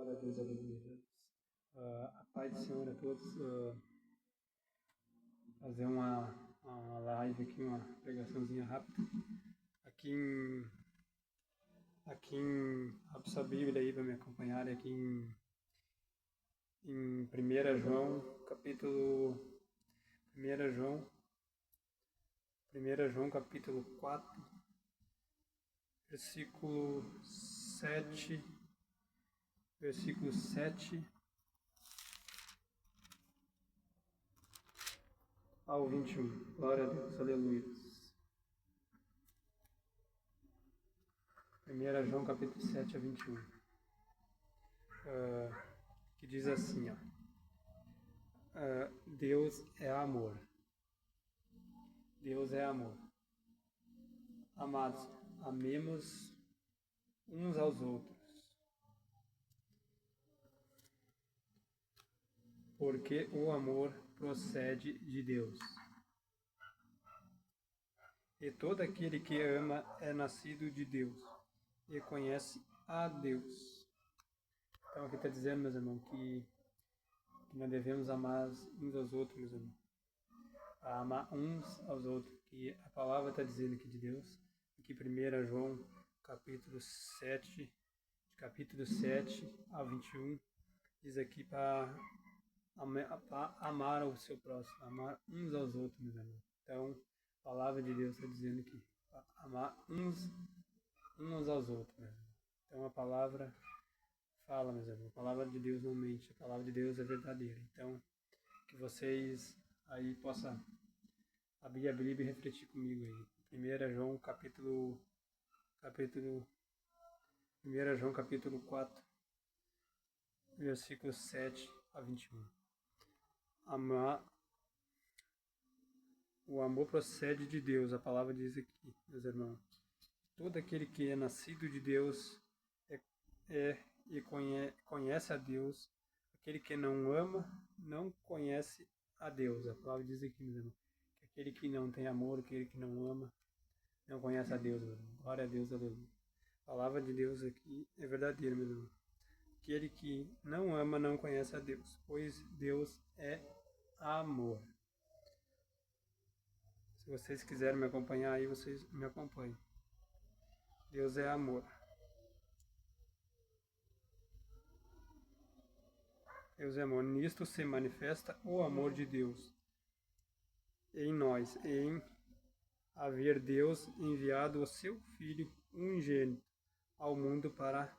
Glória a Deus, aleluia. A paz do Senhor a todos. Fazer uma live aqui, uma pregaçãozinha rápida. Abra sua Bíblia aí para me acompanhar, aqui em 1 João, capítulo 1 João, capítulo 4, versículo 7 ao 21. Glória a Deus, aleluia. 1 João capítulo 7 a 21. Que diz assim, ó. Deus é amor. Deus é amor. Amados, amemos uns aos outros, porque o amor procede de Deus. E todo aquele que ama é nascido de Deus e conhece a Deus. Então aqui está dizendo, meus irmãos, que nós devemos amar uns aos outros, meus irmãos. Amar uns aos outros, que a palavra está dizendo aqui de Deus, aqui 1 João, capítulo 7 a 21, diz aqui para amar o seu próximo, amar uns aos outros, meus irmãos. Então, a palavra de Deus está dizendo aqui, para amar uns aos outros, meus irmãos. Então, a palavra fala, meus irmãos, a palavra de Deus não mente, a palavra de Deus é verdadeira. Então, que vocês aí possam abrir a Bíblia e refletir comigo aí. 1 João capítulo 4, versículos 7 a 21. O amor procede de Deus, a palavra diz aqui, meus irmãos. Todo aquele que é nascido de Deus e conhece a Deus. Aquele que não ama não conhece a Deus. A palavra diz aqui, meus irmãos, que aquele que não tem amor, aquele que não ama, não conhece a Deus, meu irmão. Glória a Deus, aleluia. A palavra de Deus aqui é verdadeira, meu irmão. Aquele que não ama não conhece a Deus, pois Deus é amor. Se vocês quiserem me acompanhar aí, vocês me acompanhem. Deus é amor. Deus é amor. Nisto se manifesta o amor de Deus em nós, em haver Deus enviado o seu Filho unigênito ao mundo para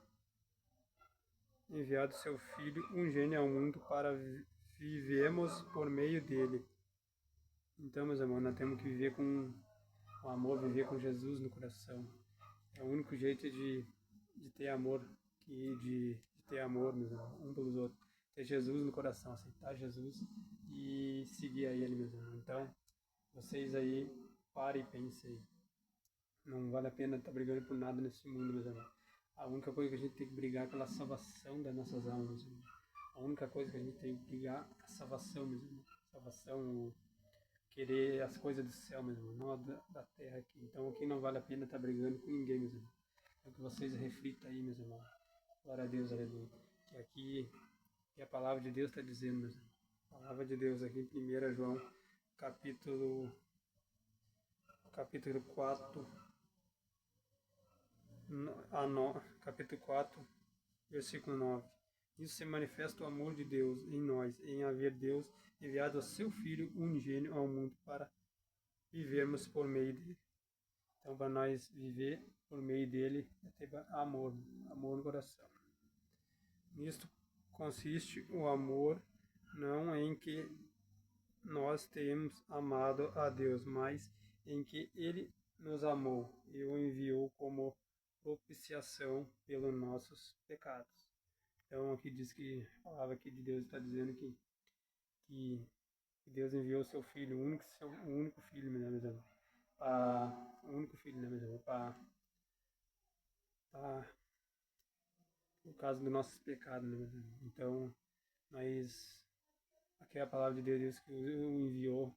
vivemos por meio dele. Então, meus irmãos, nós temos que viver com o amor, viver com Jesus no coração. É o único jeito de ter amor, de ter amor, meus irmãos, um pelos outros. Ter Jesus no coração, aceitar Jesus e seguir a Ele, meus irmãos. Então, vocês aí, parem e pensem aí. Não vale a pena estar brigando por nada nesse mundo, meus irmãos. A única coisa que a gente tem que brigar é pela salvação das nossas almas, meus irmãos. A única coisa que a gente tem que brigar é a salvação, meus irmãos. Salvação, querer as coisas do céu, meus irmãos, não a da terra aqui. Então aqui não vale a pena estar brigando com ninguém, meus irmãos. É que vocês reflitam aí, meus irmãos. Glória a Deus, aleluia. Que aqui que a palavra de Deus está dizendo, meus irmãos. A palavra de Deus aqui em 1 João, capítulo 4, capítulo 4, versículo 9. Isso se manifesta o amor de Deus em nós, em haver Deus enviado o seu Filho unigênito ao mundo para vivermos por meio dele. Então, para nós viver por meio dele, é ter amor no coração. Nisto consiste o amor, não em que nós tenhamos amado a Deus, mas em que ele nos amou e o enviou como propiciação pelos nossos pecados. Então aqui diz que a palavra aqui de Deus está dizendo que Deus enviou o seu filho, o único filho, né, meus irmãos? O único filho, né, meus irmãos? No caso dos nossos pecados, né, meus irmãos? Então, aqui é a palavra de Deus que o enviou,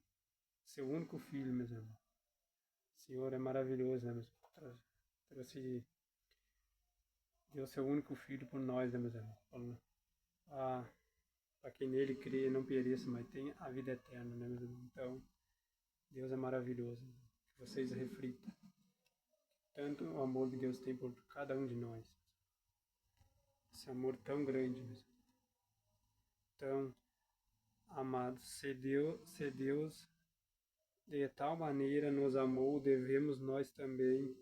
seu único filho, meus irmãos. O Senhor é maravilhoso, né, meus irmãos? Trouxe deu seu único filho por nós, né, meus irmãos? Para quem nele crê não pereça, mas tenha a vida eterna, né, meus irmãos? Então, Deus é maravilhoso. Que vocês reflitam tanto o amor que Deus tem por cada um de nós. Esse amor tão grande, meus irmãos. Tão amado. Se Deus de tal maneira nos amou, devemos nós também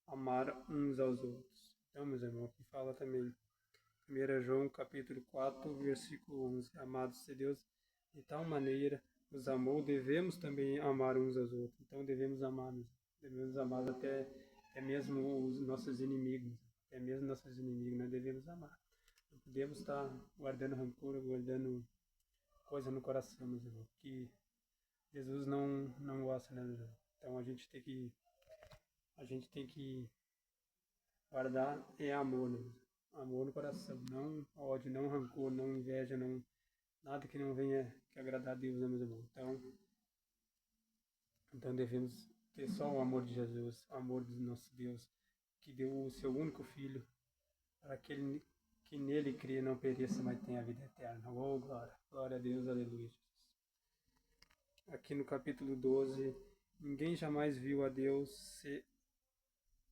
amar uns aos outros. Então, meus irmãos, aqui fala também 1 João capítulo 4, versículo 11. Amados, se Deus de tal maneira nos amou, devemos também amar uns aos outros. Então devemos amar até mesmo os nossos inimigos. Até mesmo nossos inimigos nós devemos amar. Não podemos estar guardando rancor, guardando coisa no coração, meus irmãos, que Jesus não gosta, né, meus irmãos? Então a gente tem que guardar amor, né? Amor no coração, não ódio, não rancor, não inveja, não nada que não venha que agradar a Deus, né, meus irmãos? Então devemos ter só o amor de Jesus, o amor do nosso Deus, que deu o seu único filho para aquele que nele crê não pereça, mas tenha a vida eterna. Oh, glória, glória a Deus, aleluia. Aqui no capítulo 12, ninguém jamais viu a Deus se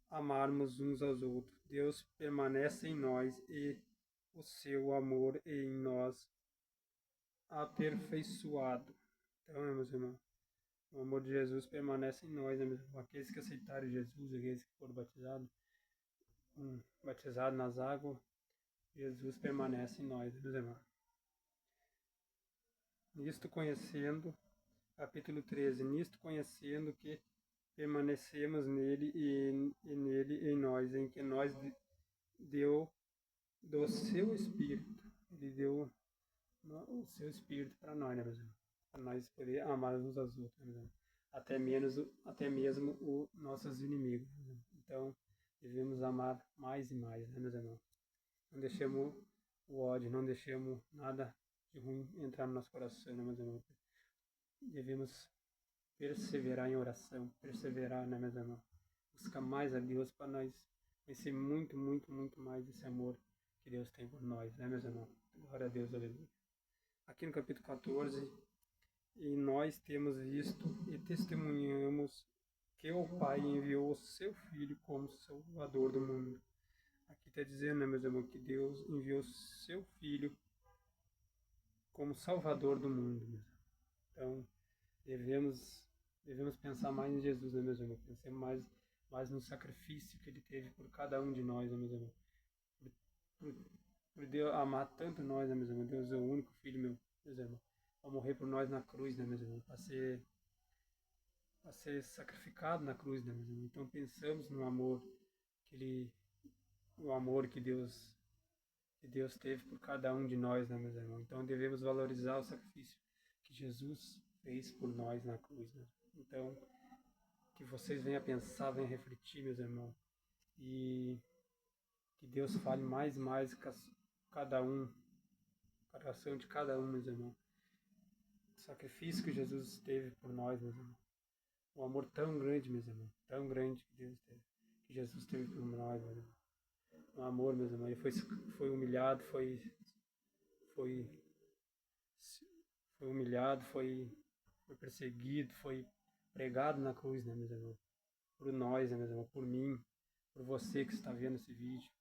amarmos uns aos outros. Deus permanece em nós e o seu amor em nós aperfeiçoado. Então, meus irmãos, o amor de Jesus permanece em nós, né, meus irmãos? Aqueles que aceitaram Jesus, aqueles que foram batizados nas águas, Jesus permanece em nós, meus irmãos. Nisto conhecendo, capítulo 13, nisto conhecendo que permanecemos nele e nele em nós, em que nós deu do seu Espírito. Ele deu o seu Espírito para nós, né, meus irmãos? Para nós poder amar uns aos outros, né, meus irmãos? Até mesmo os nossos inimigos. Né? Então, devemos amar mais e mais, né, meus irmãos? Não deixemos o ódio, não deixemos nada de ruim entrar no nosso coração, né, meus irmãos? Devemos perseverar em oração, perseverar, né, meus irmãos? Buscar mais a Deus para nós conhecer muito, muito, muito mais esse amor que Deus tem por nós, né, meus irmãos? Glória a Deus, aleluia. Aqui no capítulo 14, e nós temos visto e testemunhamos que o Pai enviou o seu Filho como Salvador do mundo. Aqui está dizendo, né, meus irmãos, que Deus enviou o seu Filho como Salvador do mundo. Então, devemos pensar mais em Jesus, né, meus irmãos? Pensemos mais no sacrifício que ele teve por cada um de nós, né, meus irmãos? Por Deus amar tanto nós, né, meus irmãos? Deus é o único Filho, meus irmãos, para morrer por nós na cruz, né, meus irmãos? Para ser sacrificado na cruz, né, meus irmãos? Então pensamos no amor o amor que Deus teve por cada um de nós, né, meus irmãos? Então devemos valorizar o sacrifício que Jesus fez por nós na cruz, né? Então, que vocês venham a pensar, venham a refletir, meus irmãos, e que Deus fale mais e mais com cada um, coração de cada um, meus irmãos. O sacrifício que Jesus teve por nós, meus irmãos. O amor tão grande, meus irmãos, tão grande que Deus teve, que Jesus teve por nós, meus irmãos. O amor, meus irmãos, ele foi humilhado, foi humilhado, foi perseguido, foi pregado na cruz, né, meus irmãos? Por nós, né, meus irmãos? Por mim, por você que está vendo esse vídeo.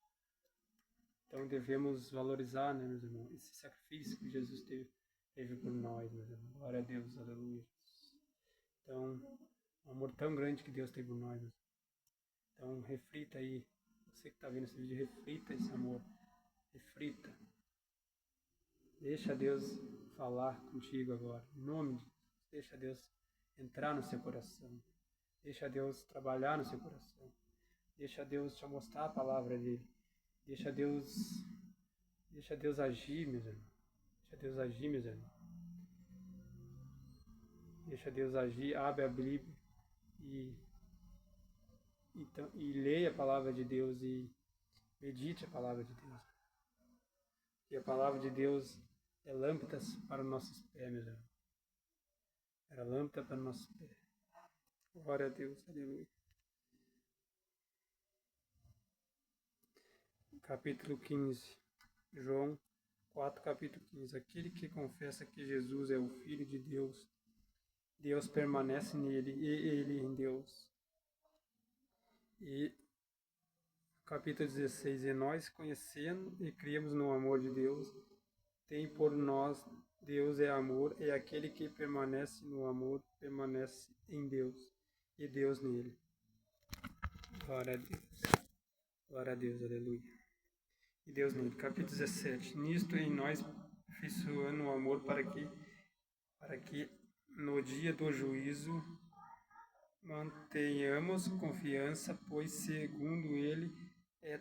Então devemos valorizar, né, meus irmãos, esse sacrifício que Jesus teve por nós, meus irmãos. Glória a Deus, aleluia. Então, um amor tão grande que Deus tem por nós. Meus irmãos. Então, reflita aí, você que está vendo esse vídeo, reflita esse amor. Reflita. Deixa Deus falar contigo agora, em nome de Jesus. Deixa Deus entrar no seu coração. Deixa Deus trabalhar no seu coração. Deixa Deus te mostrar a palavra dele. Deixa Deus agir, meus irmãos. Deixa Deus agir, meus irmãos. Deixa Deus agir, abre a Bíblia e leia a palavra de Deus e medite a palavra de Deus. E a palavra de Deus é lâmpada para os nossos pés, meus irmãos. Era lâmpada para os nossos pés. Glória a Deus, aleluia. capítulo 15. João 4, capítulo 15. Aquele que confessa que Jesus é o Filho de Deus, Deus permanece nele e ele em Deus. E capítulo 16. E nós, conhecendo e criamos no amor de Deus, tem por nós, Deus é amor, e aquele que permanece no amor permanece em Deus, e Deus nele. Glória a Deus. Glória a Deus, aleluia. E Deus nele. Capítulo 17. Nisto em nós aperfeiçoando o amor para que no dia do juízo mantenhamos confiança, pois segundo ele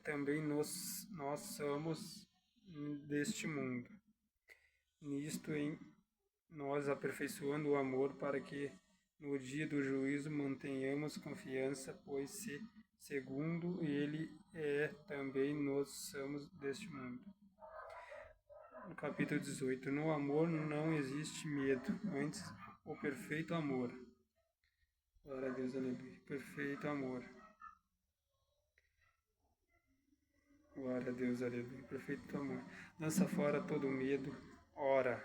também nós somos deste mundo. Nisto em nós aperfeiçoando o amor para que no dia do juízo mantenhamos confiança, pois segundo ele também nós somos deste mundo. No capítulo 18. No amor não existe medo, antes o perfeito amor. Glória a Deus, aleluia. Perfeito amor. Glória a Deus, aleluia. Perfeito amor. Lança fora todo medo. Ora,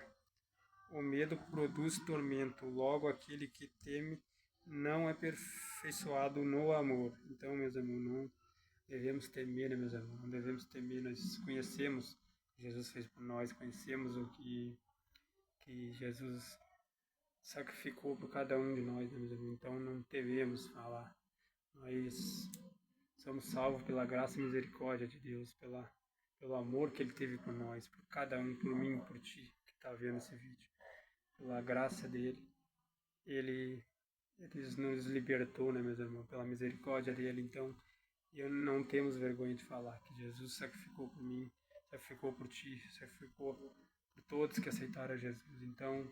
o medo produz tormento. Logo, aquele que teme não é aperfeiçoado no amor. Então, meus irmãos, não devemos temer, né, meus irmãos? Não devemos temer. Nós conhecemos o que Jesus fez por nós. Conhecemos o que Jesus sacrificou por cada um de nós, né, meus irmãos? Então, não devemos falar. Nós somos salvos pela graça e misericórdia de Deus, pelo amor que Ele teve por nós, por cada um, por mim, por ti, que está vendo esse vídeo. Pela graça dEle, Ele nos libertou, né, meus irmãos, pela misericórdia dEle. Então, não temos vergonha de falar que Jesus sacrificou por mim, sacrificou por ti, sacrificou por todos que aceitaram a Jesus. Então,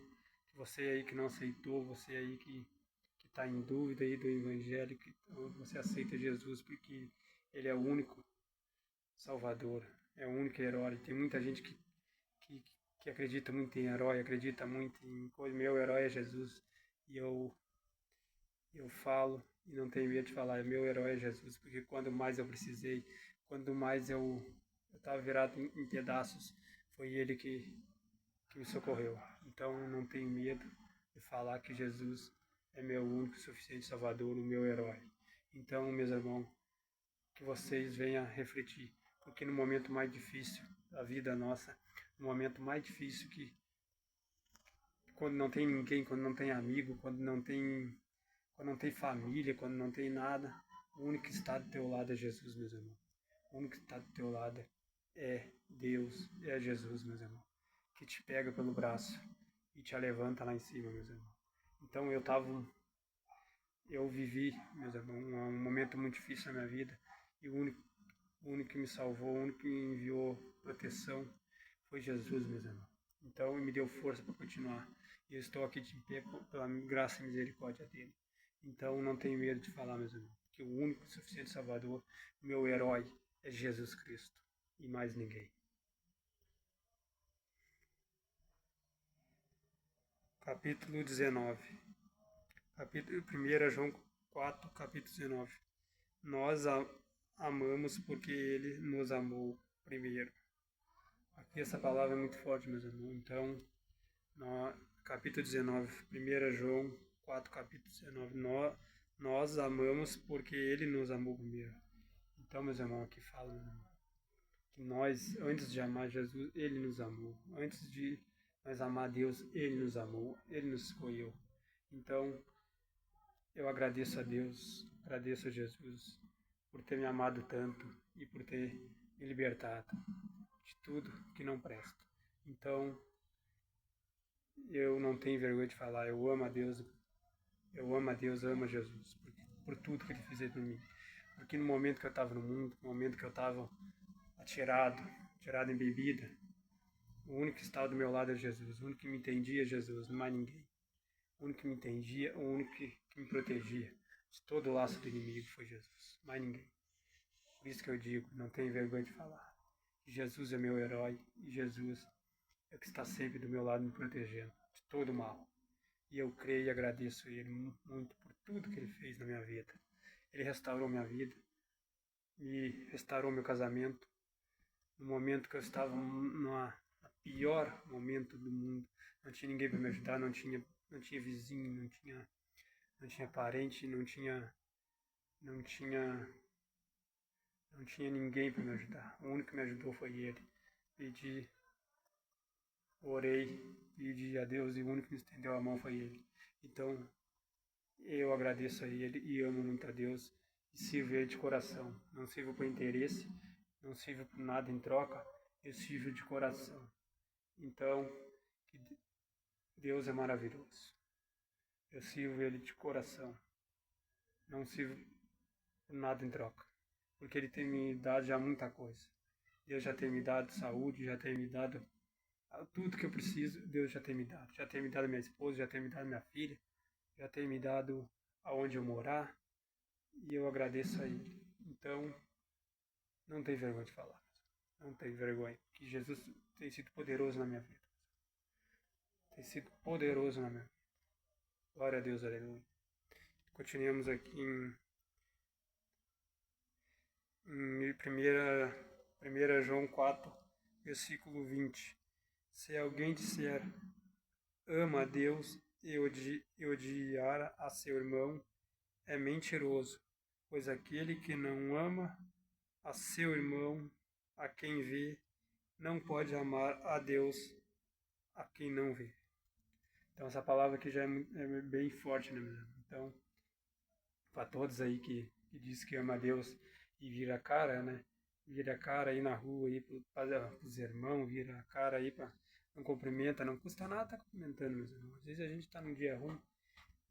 você aí que não aceitou, você aí que está em dúvida aí do Evangelho, que você aceita Jesus porque Ele é o único Salvador, é o único herói. Tem muita gente que acredita muito em herói, acredita muito em coisa. Meu herói é Jesus. E eu falo e não tenho medo de falar, meu herói é Jesus, porque quando mais eu precisei, quando mais eu estava virado em pedaços, foi Ele que me socorreu. Então não tenho medo de falar que Jesus é meu único e suficiente Salvador, o meu herói. Então, meus irmãos, que vocês venham refletir, porque no momento mais difícil da vida nossa, no momento mais difícil quando não tem ninguém, quando não tem amigo, quando não tem família, quando não tem nada, o único que está do teu lado é Jesus, meus irmãos. O único que está do teu lado é Deus, é Jesus, meus irmãos, que te pega pelo braço e te levanta lá em cima, meus irmãos. Então eu vivi, meus irmãos, um momento muito difícil na minha vida, e o único que me salvou, o único que me enviou proteção foi Jesus, meus irmãos. Então me deu força para continuar. E eu estou aqui de pé pela graça e misericórdia dele. Então não tenho medo de falar, meus irmãos, que o único e suficiente Salvador, meu herói, é Jesus Cristo e mais ninguém. Capítulo 19. Capítulo 1 João 4, capítulo 19. Nós amamos porque Ele nos amou primeiro. Aqui essa palavra é muito forte, meus irmãos. Então, no capítulo 19, 1 João 4, capítulo 19. Nós amamos porque Ele nos amou primeiro. Então, meus irmãos, aqui fala, meus irmãos, que nós, antes de amar Jesus, Ele nos amou. Antes de nós amar Deus, Ele nos amou, Ele nos escolheu. Então, eu agradeço a Deus, agradeço a Jesus por ter me amado tanto e por ter me libertado de tudo que não presta. Então, eu não tenho vergonha de falar, eu amo a Deus, amo a Jesus por tudo que Ele fez por mim. Porque no momento que eu estava no mundo, no momento que eu estava tirado em bebida, o único que estava do meu lado é Jesus, o único que me entendia é Jesus, não mais ninguém. O único que me entendia, o único que me protegia de todo o laço do inimigo foi Jesus, mais ninguém. Por isso que eu digo, não tenho vergonha de falar. Jesus é meu herói e Jesus é o que está sempre do meu lado me protegendo de todo o mal. E eu creio e agradeço a Ele muito por tudo que Ele fez na minha vida. Ele restaurou minha vida, me restaurou meu casamento, no momento que eu estava no pior momento do mundo. Não tinha ninguém para me ajudar, não tinha vizinho, não tinha parente, não tinha ninguém para me ajudar. O único que me ajudou foi ele. Orei, pedi a Deus e o único que me estendeu a mão foi ele. Então, eu agradeço a ele e amo muito a Deus e sirvo ele de coração. Não sirvo por interesse, não sirvo por nada em troca, eu sirvo de coração. Então, Deus é maravilhoso. Eu sirvo ele de coração. Não sirvo por nada em troca, porque ele tem me dado já muita coisa. Deus já tem me dado saúde, já tem me dado tudo que eu preciso, Deus já tem me dado. Já tem me dado minha esposa, já tem me dado minha filha, já tem me dado aonde eu morar, e eu agradeço a ele. Então, não tem vergonha de falar. Não tem vergonha, que Jesus tem sido poderoso na minha vida. Tem sido poderoso na minha vida. Glória a Deus, aleluia. Continuamos aqui em 1 João 4, versículo 20. Se alguém disser, ama a Deus e odiar a seu irmão, é mentiroso, pois aquele que não ama a seu irmão, a quem vê, não pode amar a Deus a quem não vê. Então essa palavra aqui já é bem forte, né, mesmo? Então, para todos aí que diz que ama a Deus e vira a cara, né? Vira a cara aí na rua aí para os irmãos, vira a cara aí para não cumprimenta, não custa nada estar cumprimentando, meus irmãos. Às vezes a gente está num dia ruim, não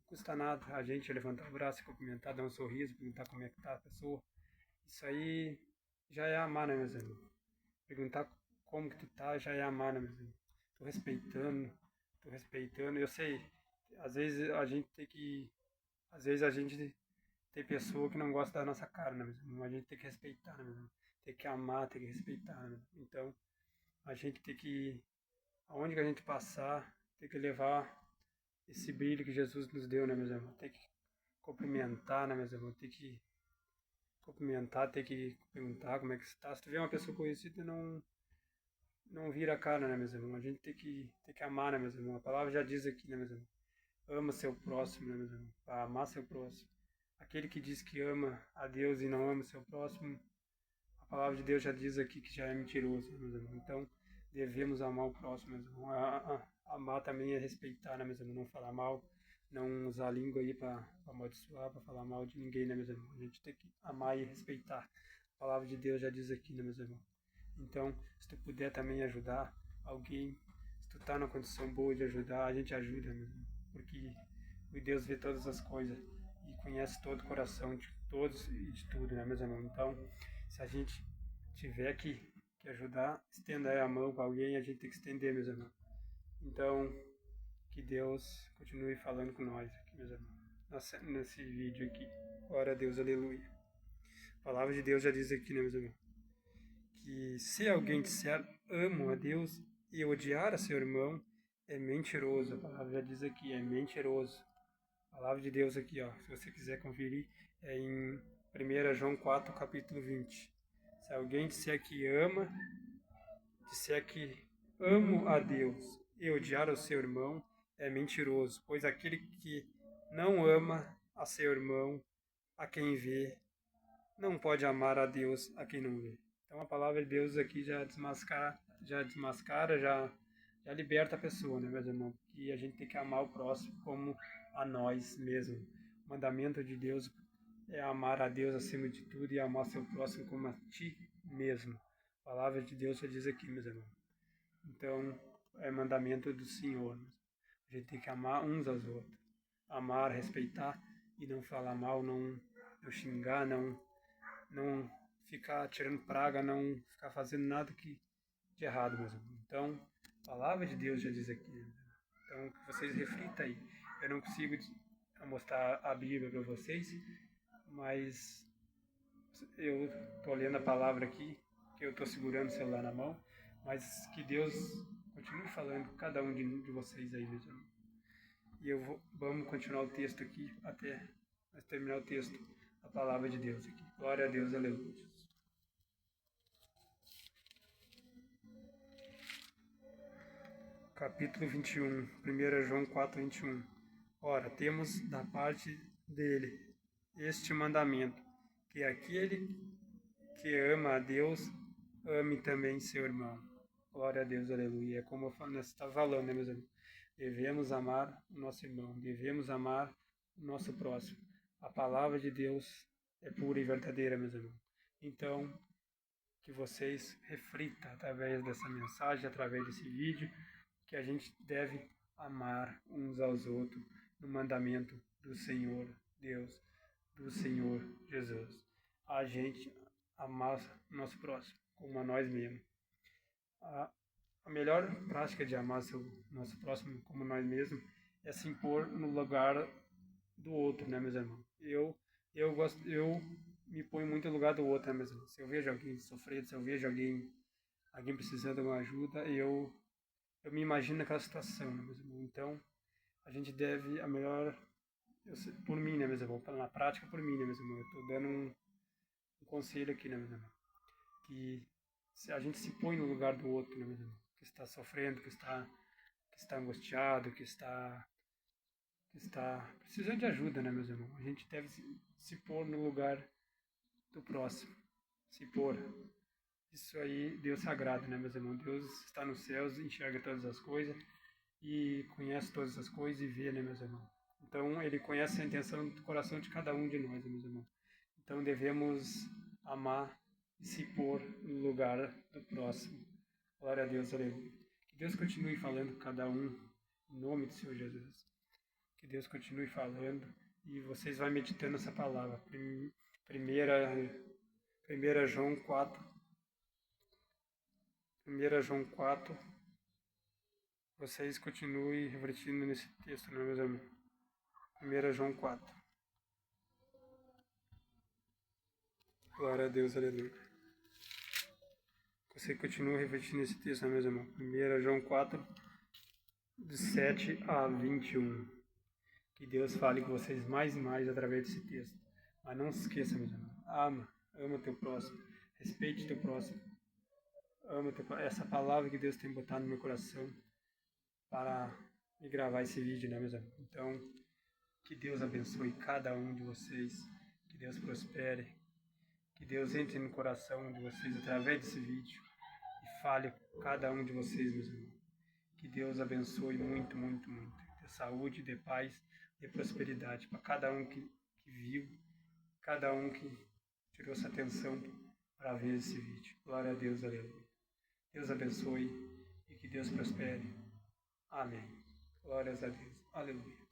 custa nada a gente levantar o braço e cumprimentar, dar um sorriso, perguntar como é que tá a pessoa. Isso aí já é amar, né, meus irmãos? Perguntar como que tu tá já é amar, né, meus irmãos? Tô respeitando. Eu sei, às vezes a gente tem pessoa que não gosta da nossa cara, né, meus irmãos? A gente tem que respeitar, né, meus irmãos? Tem que amar, tem que respeitar, né? Então, a gente tem que, aonde que a gente passar, tem que levar esse brilho que Jesus nos deu, né, meus irmãos? Tem que cumprimentar, né, meus irmãos? Tem que cumprimentar, tem que perguntar como é que está. Se tu vê uma pessoa conhecida, não vira a cara, né, meus irmãos? A gente tem que amar, né, meus irmãos? A palavra já diz aqui, né, meus irmãos? Ama seu próximo, né, meus irmãos? Para amar seu próximo. Aquele que diz que ama a Deus e não ama seu próximo, a palavra de Deus já diz aqui que já é mentiroso, né, meus irmãos? Então, devemos amar o próximo, meus irmãos. Amar também é respeitar, né, meus irmãos? Não falar mal, não usar a língua aí para amaldiçoar, para falar mal de ninguém, né, meus irmãos? A gente tem que amar e respeitar. A palavra de Deus já diz aqui, né, meus irmãos? Então, se tu puder também ajudar alguém, se tu tá numa condição boa de ajudar, a gente ajuda, meu irmão. Porque o Deus vê todas as coisas e conhece todo o coração de todos e de tudo, né, meus irmãos? Então, se a gente tiver que ajudar, estenda aí a mão para alguém, a gente tem que estender, meus irmãos. Então, que Deus continue falando com nós aqui, meus irmãos, nesse vídeo aqui. Glória a Deus, aleluia. A palavra de Deus já diz aqui, né, meus irmãos? Que se alguém disser amo a Deus e odiar a seu irmão, é mentiroso. A palavra já diz aqui, é mentiroso. A palavra de Deus aqui, ó, se você quiser conferir, é em 1 João 4, capítulo 20. Se alguém disser que amo a Deus e odiar o seu irmão, é mentiroso, pois aquele que não ama a seu irmão, a quem vê, não pode amar a Deus a quem não vê. Então a palavra de Deus aqui já desmascara, já liberta a pessoa, né, meus irmãos? Que a gente tem que amar o próximo como a nós mesmos. O mandamento de Deus é amar a Deus acima de tudo e amar seu próximo como a ti mesmo. A palavra de Deus já diz aqui, meus irmãos. Então, é mandamento do Senhor. A gente tem que amar uns aos outros. Amar, respeitar e não falar mal, não xingar, não ficar tirando praga, não ficar fazendo nada de errado mesmo. Então, a palavra de Deus já diz aqui. Então, que vocês reflitam aí. Eu não consigo mostrar a Bíblia para vocês, mas eu estou lendo a palavra aqui, que eu estou segurando o celular na mão, mas que Deus continue falando com cada um de vocês aí mesmo. E vamos continuar o texto aqui até nós terminar o texto, a palavra de Deus aqui. Glória a Deus, aleluia. capítulo 21, 1 João 4, 21. Ora, temos da parte dele este mandamento, que aquele que ama a Deus, ame também seu irmão. Glória a Deus, aleluia. É como nós estamos falando, né, meus irmãos? Devemos amar o nosso irmão, devemos amar o nosso próximo. A palavra de Deus é pura e verdadeira, meus irmãos. Então, que vocês reflitam através dessa mensagem, através desse vídeo, que a gente deve amar uns aos outros no mandamento do Senhor Deus, do Senhor Jesus. A gente amar o nosso próximo como a nós mesmos. A melhor prática de amar o nosso próximo como nós mesmos é se impor no lugar do outro, né, meus irmãos? Eu me ponho muito no lugar do outro, né, meus irmãos? Se eu vejo alguém sofrendo, se eu vejo alguém precisando de uma ajuda, eu me imagino naquela situação, né, meus irmãos? Então, a gente deve por mim, né, meus irmãos? Na prática, por mim, né, meus irmãos? Eu estou dando um conselho aqui, né, meus irmãos? Que se a gente se põe no lugar do outro, né, meus irmãos? Que está sofrendo, que está angustiado, que está precisando de ajuda, né, meus irmãos? A gente deve se pôr no lugar do próximo. Se pôr. Isso aí, Deus sagrado, né, meus irmãos? Deus está nos céus, enxerga todas as coisas e conhece todas as coisas e vê, né, meus irmãos? Então, Ele conhece a intenção do coração de cada um de nós, né, meus irmãos? Então, devemos amar e se pôr no lugar do próximo. Glória a Deus, aleluia. Que Deus continue falando com cada um, em nome do Senhor Jesus. Que Deus continue falando e vocês vão meditando essa palavra. 1 João 4. 1 João 4. Vocês continuem refletindo nesse texto, né, meus amigos? 1 João 4. Glória a Deus, aleluia. Você continua refletindo nesse texto, né, meus irmãos? 1 João 4, de 7 a 21. Que Deus fale com vocês mais e mais através desse texto. Mas não se esqueça, meus irmãos. Ama teu próximo. Respeite teu próximo. Ama teu próximo. Essa palavra que Deus tem botado no meu coração para me gravar esse vídeo, né, meus amigos? Então, que Deus abençoe cada um de vocês. Que Deus prospere. Que Deus entre no coração de vocês através desse vídeo e fale com cada um de vocês, meus irmãos. Que Deus abençoe muito, muito, muito. Dê saúde, dê paz, dê prosperidade para cada um que viu, cada um que tirou essa atenção para ver esse vídeo. Glória a Deus, aleluia. Deus abençoe e que Deus prospere. Amém. Glórias a Deus. Aleluia.